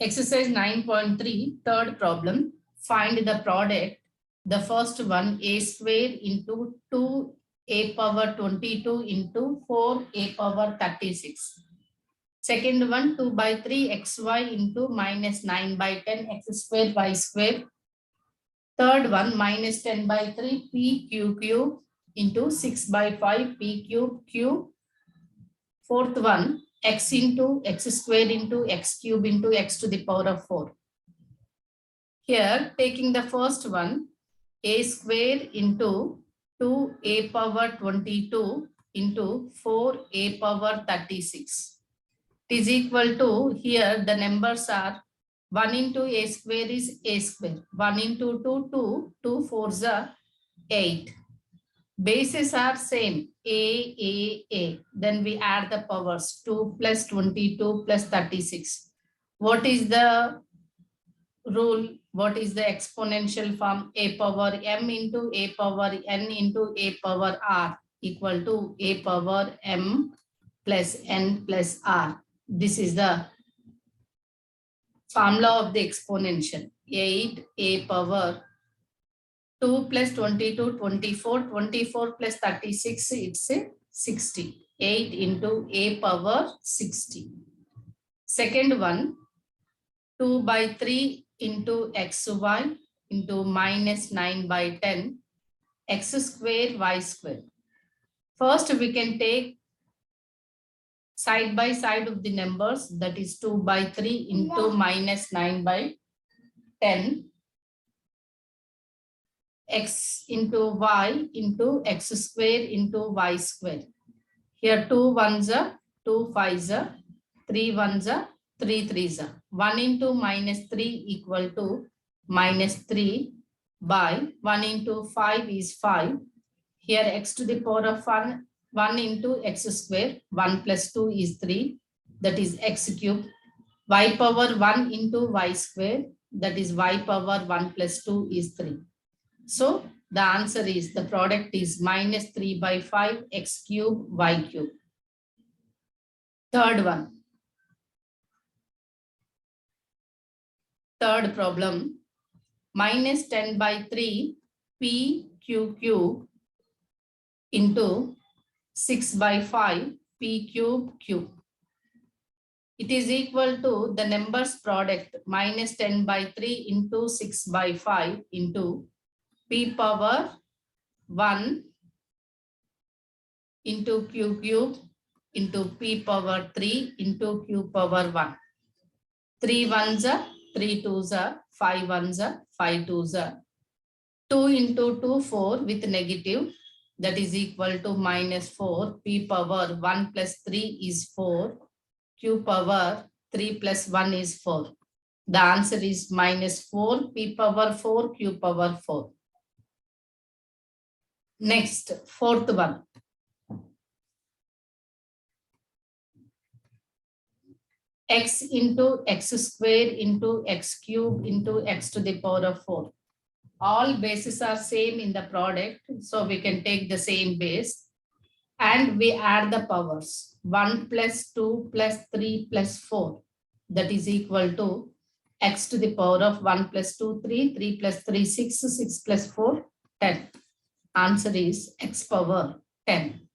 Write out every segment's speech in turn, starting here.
Exercise 9.3, third problem. Find the product. The first one, a square into 2a power 22 into 4a power 36. Second one, 2 by 3 xy into minus 9 by 10 x square y square. Third one, minus 10 by 3 p cube into 6 by 5 p cube. Fourth one, x into x square into x cube into x to the power of 4. Here, taking the first one, a square into 2a power 22 into 4a power 36. It is equal to, here the numbers are 1 into a square is a square. 1 into 2, 2 fours are 8. Bases are same, a. Then we add the powers, 2 plus 22 plus 36. What is the rule? What is the exponential form? A power m into a power n into a power r equal to a power m plus n plus r. This is the formula of the exponential. 8a power 2 plus 22, 24, 24 plus 36, it's a 60. 8 into a power 60. Second one, 2 by 3 into xy into minus 9 by 10, x square, y square. First, we can take side by side of the numbers, that is 2 by 3 into minus 9 by 10, x into y into x square into y square. Here 2 ones are 2 5s are 3 ones are 3 3s are. 1 into minus 3 equal to minus 3 by 1 into 5 is 5. Here x to the power of 1 into x square, 1 plus 2 is 3, that is x cube. Y power 1 into y square, that is y power 1 plus 2 is 3. So the answer is, the product is minus 3 by 5 x cube y cube. Third one. Third problem, minus 10 by 3 p cube into 6 by 5 p cube. It is equal to the numbers product, minus 10 by 3 into 6 by 5 into p power 1 into q cube into p power 3 into q power 1. 3 ones are 3 twos are 5 ones are 5 twos are. 2 into 2 4 with negative, that is equal to minus 4. P power 1 plus 3 is 4. Q power 3 plus 1 is 4. The answer is minus 4 p power 4 q power 4. Next, fourth one. X into x square into x cube into x to the power of 4. All bases are same in the product, so we can take the same base and we add the powers. 1 plus 2 plus 3 plus 4, that is equal to x to the power of 1 plus 2 3, 3 plus 3 6, 6 plus 4 10. Answer is x power 10.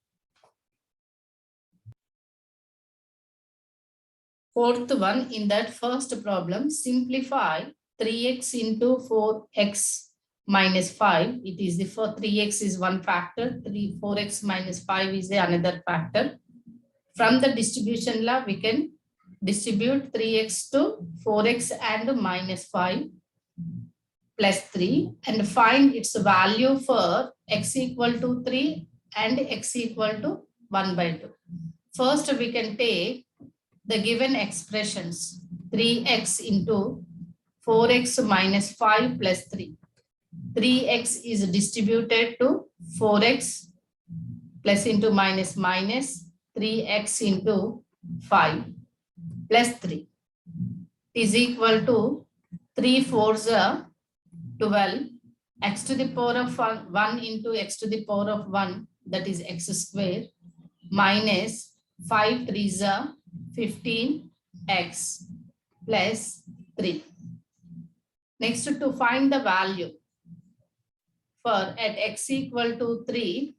Fourth one, in that first problem, simplify 3x into 4x minus 5. It is the 3x is one factor, 4x minus 5 is the another factor. From the distribution law, we can distribute 3x to 4x and minus 5 plus 3 and find its value for x equal to 3 and x equal to 1 by 2. First, we can take the given expressions, 3x into 4x minus 5 plus 3. 3x is distributed to 4x plus into minus minus 3x into 5 plus 3 is equal to 3 4s are 12, x to the power of 1 into x to the power of 1, that is x square, minus 5 3s are 15x plus 3. Next, to find the value for at x equal to 3,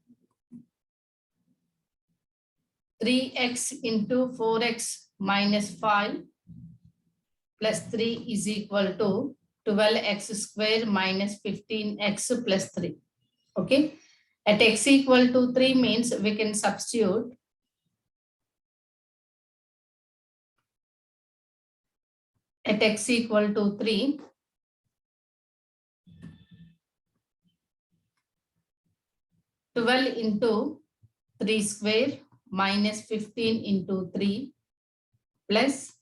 3x into 4x minus 5 plus 3 is equal to 12x square minus 15x plus 3. Okay. At x equal to 3 means we can substitute at x equal to 3, twelve into 3 square minus 15 into 3 plus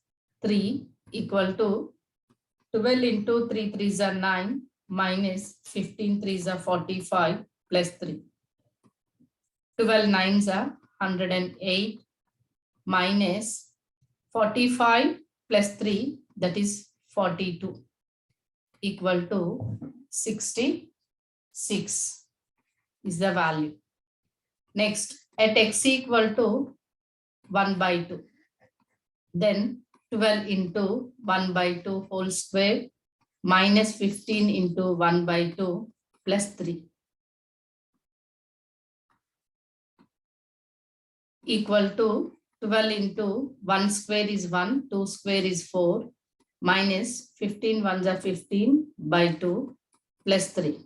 3 equal to 12 into 3 3s are 9 minus 15 3s are 45 plus 3. 12 9s are 108 minus 45 plus 3, that is 42, equal to 66 is the value. Next, at x equal to 1 by 2, then 12 into 1 by 2 whole square minus 15 into 1 by 2 plus 3 equal to 12 into 1 square is 1, 2 square is 4, minus 15 ones are 15 by 2 plus 3.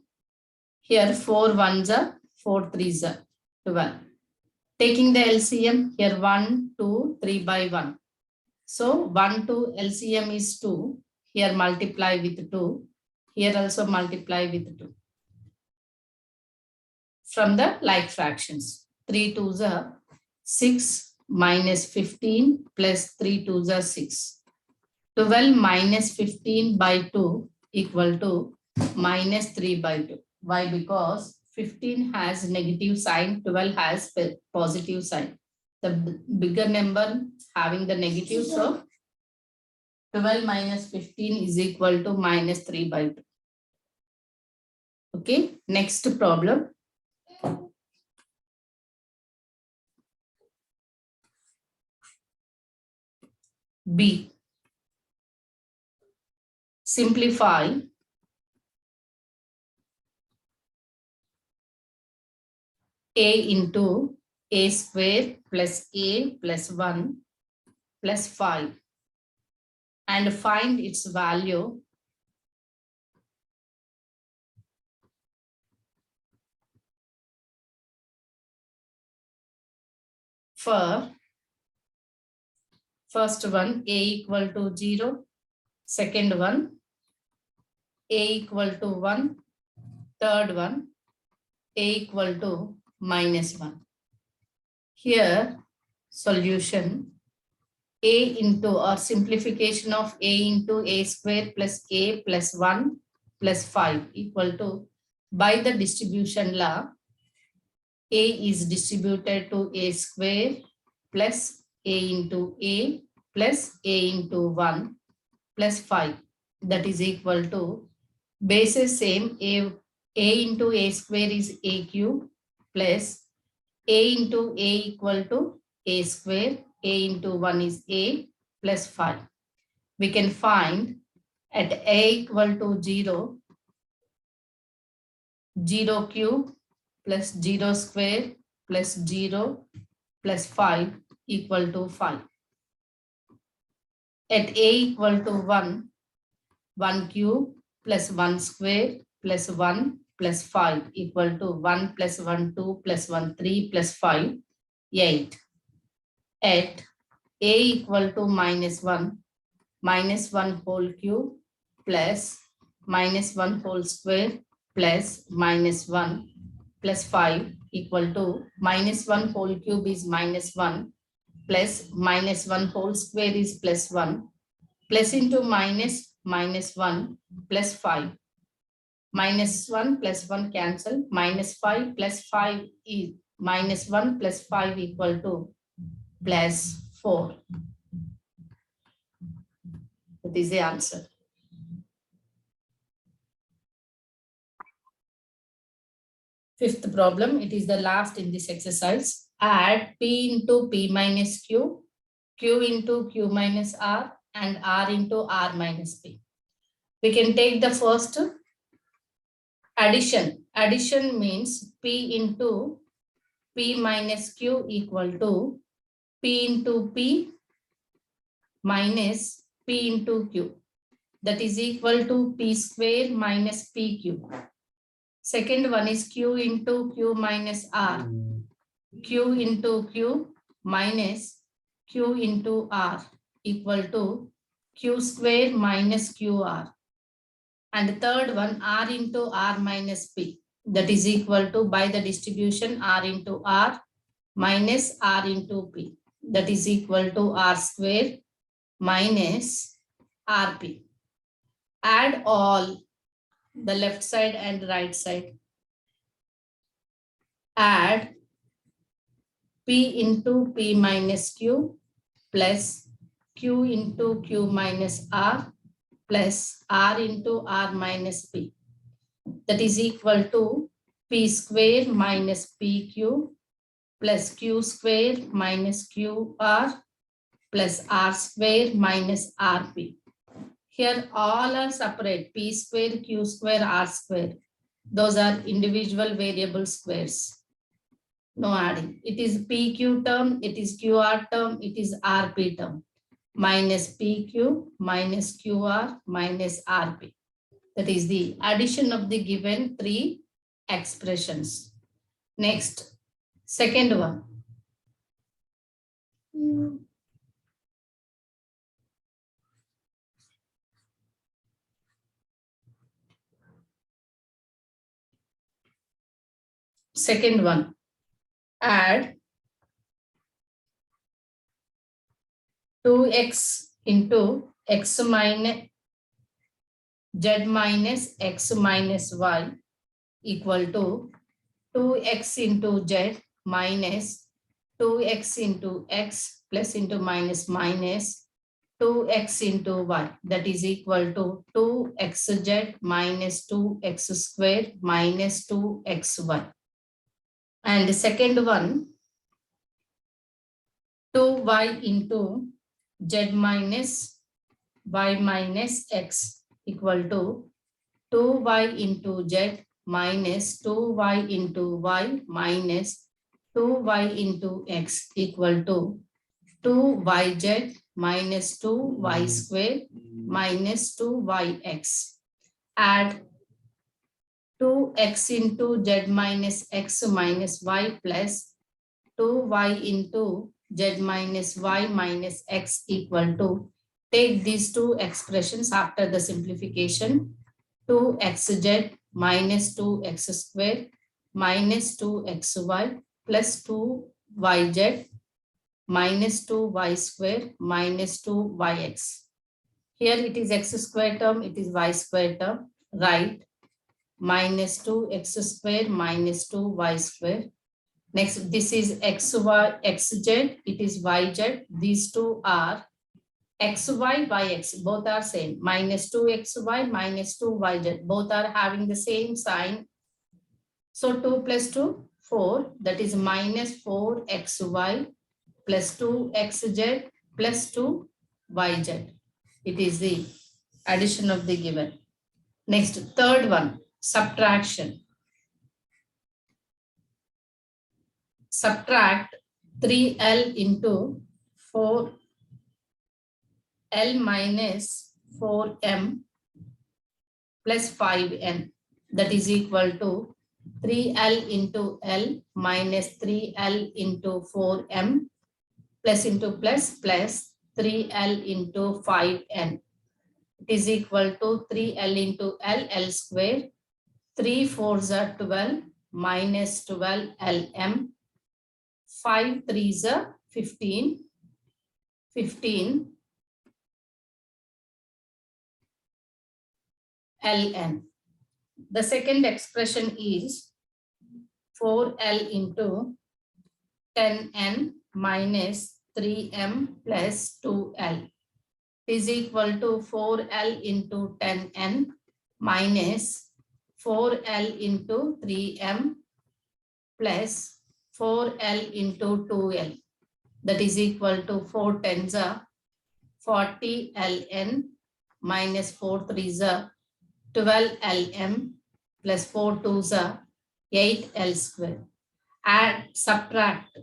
Here 4 ones are 4 threes are 12. Taking the LCM, here 1, 2, 3 by 1. So 1, 2, LCM is 2. Here multiply with 2. Here also multiply with 2. From the like fractions, 3 2s are 6 minus 15 plus 3 2s are 6. 12 minus 15 by 2 equal to minus 3 by 2. Why? Because 15 has negative sign, 12 has positive sign. The bigger number having the negative, so 12 minus 15 is equal to minus 3 by 2. Okay, next problem. B. Simplify a into a square plus a plus 1 plus 5 and find its value for first one a equal to 0, second one a equal to 1, third one a equal to minus 1. Here solution a into or simplification of a into a square plus a plus 1 plus 5 equal to, by the distribution law, a is distributed to a square plus a into a plus a into 1 plus 5, that is equal to, bases same, a into a square is a cube plus a into a equal to a square, a into 1 is a plus 5. We can find at a equal to 0, 0 cube plus 0 square plus 0 plus 5 equal to 5. At a equal to 1, 1 cube plus 1 square plus 1 plus 5 equal to 1 plus 1 2 plus 1 3 plus 5 8. At a equal to minus 1 whole cube plus minus 1 whole square plus minus 1 plus 5 equal to minus 1 whole cube is minus 1 plus minus 1 whole square is plus 1 plus into minus minus 1 plus 5. Minus 1 plus 1 cancel, minus 5 plus 5 is minus 1 plus 5 equal to plus 4. That is the answer. Fifth problem, it is the last in this exercise. Add P into P minus Q, Q into Q minus R, and R into R minus P. We can take the first addition. Addition means P into P minus Q equal to P into P minus P into Q. That is equal to P square minus PQ. Second one is Q into Q minus R. Q into Q minus Q into R equal to Q square minus QR. And the third one, R into R minus P. That is equal to, by the distribution, R into R minus R into P. That is equal to R square minus RP. Add all the left side and right side. Add P into P minus Q plus Q into Q minus R plus R into R minus P. That is equal to P square minus PQ plus Q square minus QR plus R square minus RP. Here all are separate, P square, Q square, R square. Those are individual variable squares. No adding. It is PQ term, it is QR term, it is RP term. Minus PQ minus QR minus RP. That is the addition of the given three expressions. Next, second one. Second one, add 2x into x minus z minus x minus y equal to 2x into z minus 2x into x plus into minus minus 2x into y. That is equal to 2xz minus 2x square minus 2xy. And the second one, 2y into z minus y minus x equal to 2y into z minus 2y into y minus 2y into x equal to 2yz minus 2y square minus 2yx. Add 2x into z minus x minus y plus 2y into z minus y minus x equal to, take these two expressions after the simplification, 2xz minus 2x square minus 2xy plus 2yz minus 2y square minus 2yx. Here it is x square term, it is y square term, right? Minus 2x square minus 2y square. Next, this is xy, xz, it is yz. These two are xy, yx, both are same. Minus 2xy, minus 2yz, both are having the same sign. So 2 plus 2, 4, that is minus 4xy plus 2xz plus 2yz. It is the addition of the given. Next, third one, subtraction. Subtract 3l into 4l minus 4m plus 5n. That is equal to 3l into l minus 3l into 4m plus into plus 3l into 5n. It is equal to 3l into l square, 3 4s are 12 minus 12 lm, 5 3s are 15, 15 ln. The second expression is 4l into 10n minus 3m plus 2l is equal to 4l into 10n minus 4l into 3m plus 4l into 2l. That is equal to 4 10s are 40 ln minus 4 3s are 12 LM plus 4 2s are 8 L square. Add, subtract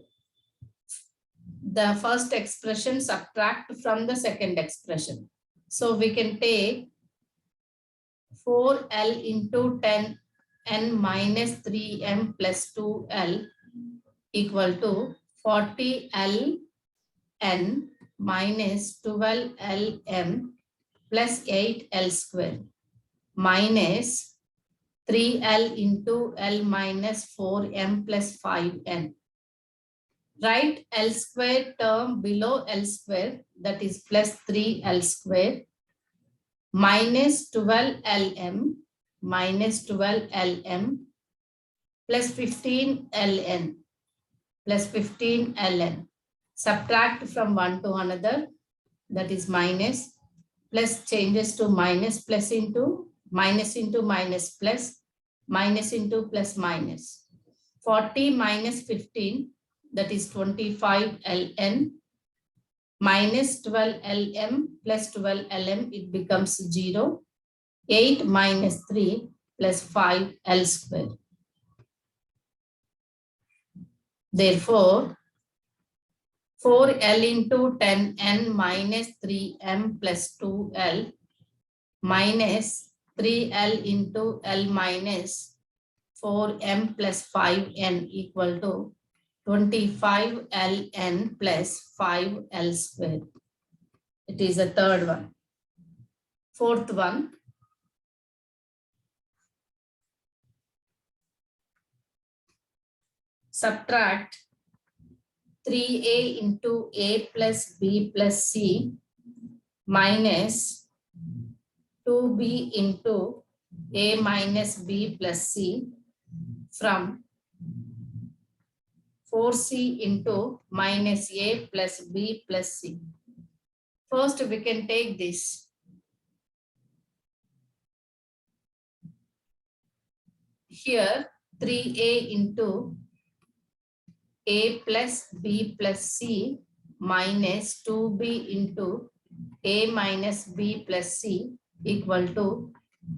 the first expression, subtract from the second expression. So we can take 4L into 10 n minus 3m plus 2L equal to 40 L n minus 12 LM plus 8 L square minus 3L into L minus 4M plus 5N. Write L square term below L square, that is plus 3L square minus 12 LM minus 12 LM plus 15 LN plus 15 LN. Subtract from one to another, that is minus, plus changes to minus, plus into minus plus, minus into plus minus. 40 minus 15, that is 25 LN minus 12 LM plus 12 LM, it becomes 0. 8 minus 3 plus 5 L square. Therefore, 4L into 10N minus 3M plus 2L minus 3L into L minus 4M plus 5N equal to 25 LN plus 5L square. It is the third one. Fourth one. Subtract 3A into A plus B plus C minus 2B into A minus B plus C from 4C into minus A plus B plus C. First, we can take this. Here, 3A into A plus B plus C minus 2B into A minus B plus C equal to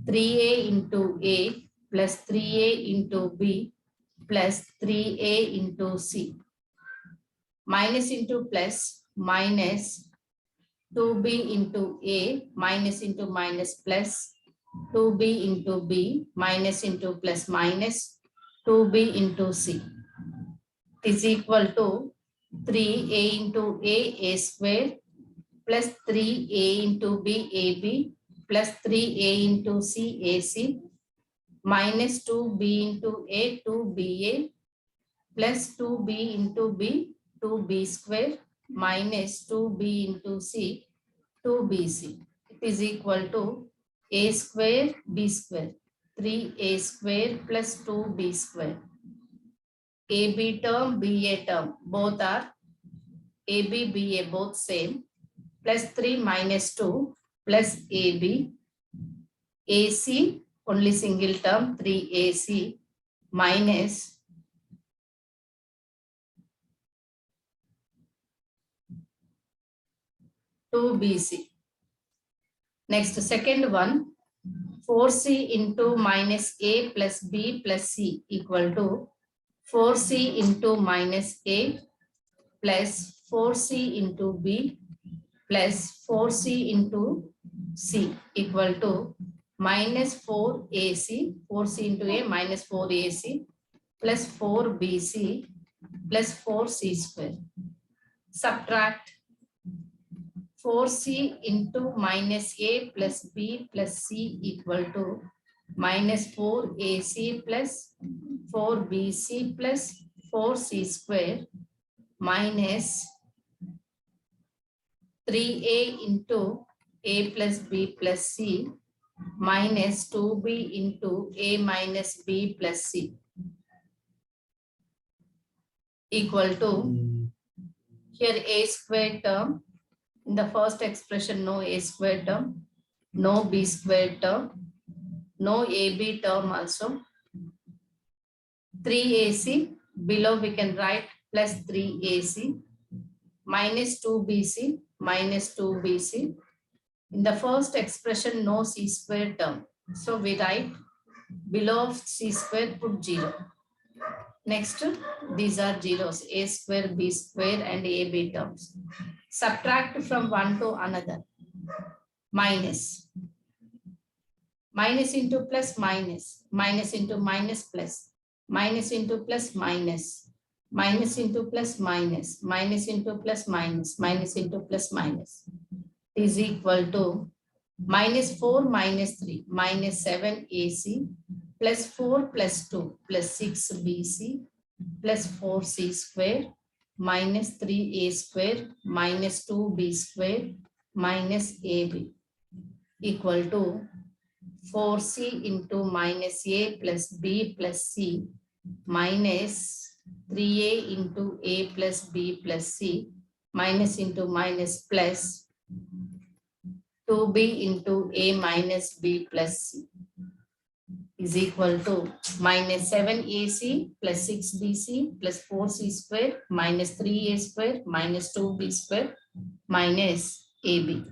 3A into A plus 3A into B plus 3A into C. Minus into plus minus 2B into A minus into minus plus 2B into B minus into plus minus 2B into C is equal to 3A into A square plus 3A into B AB plus 3A into C AC minus 2B into A 2BA plus 2B into B 2B square minus 2B into C 2BC. It is equal to A square B square, 3A square plus 2B square. AB term, BA term, both are AB, BA, both same, plus 3 minus 2 plus AB, AC, only single term, 3AC minus 2BC. Next, second one, 4C into minus A plus B plus C equal to 4C into minus A plus 4C into B plus 4C into C equal to minus 4AC, 4C into A minus 4AC plus 4BC plus 4C square. Subtract 4C into minus A plus B plus C equal to minus 4AC plus 4BC plus 4C square minus 3A into A plus B plus C minus 2B into A minus B plus C equal to, here A square term, in the first expression no A square term, no B square term, no AB term also, 3AC, below we can write plus 3AC, minus 2BC, minus 2BC, In the first expression, no c square term. So we write below c square, put 0. Next, these are zeros, a square, b square, and ab terms. Subtract from one to another. Minus. Minus into plus minus. Minus into minus plus. Minus into plus minus. Minus into plus minus. Minus into plus minus. Minus into plus minus. Is equal to minus 4 minus 3 minus 7 AC plus 4 plus 2 plus 6 BC plus 4C square minus 3A square minus 2B square minus AB equal to 4C into minus A plus B plus C minus 3A into A plus B plus C minus into minus plus 2B into A minus B plus C is equal to minus 7AC plus 6BC plus 4C square minus 3A square minus 2B square minus AB.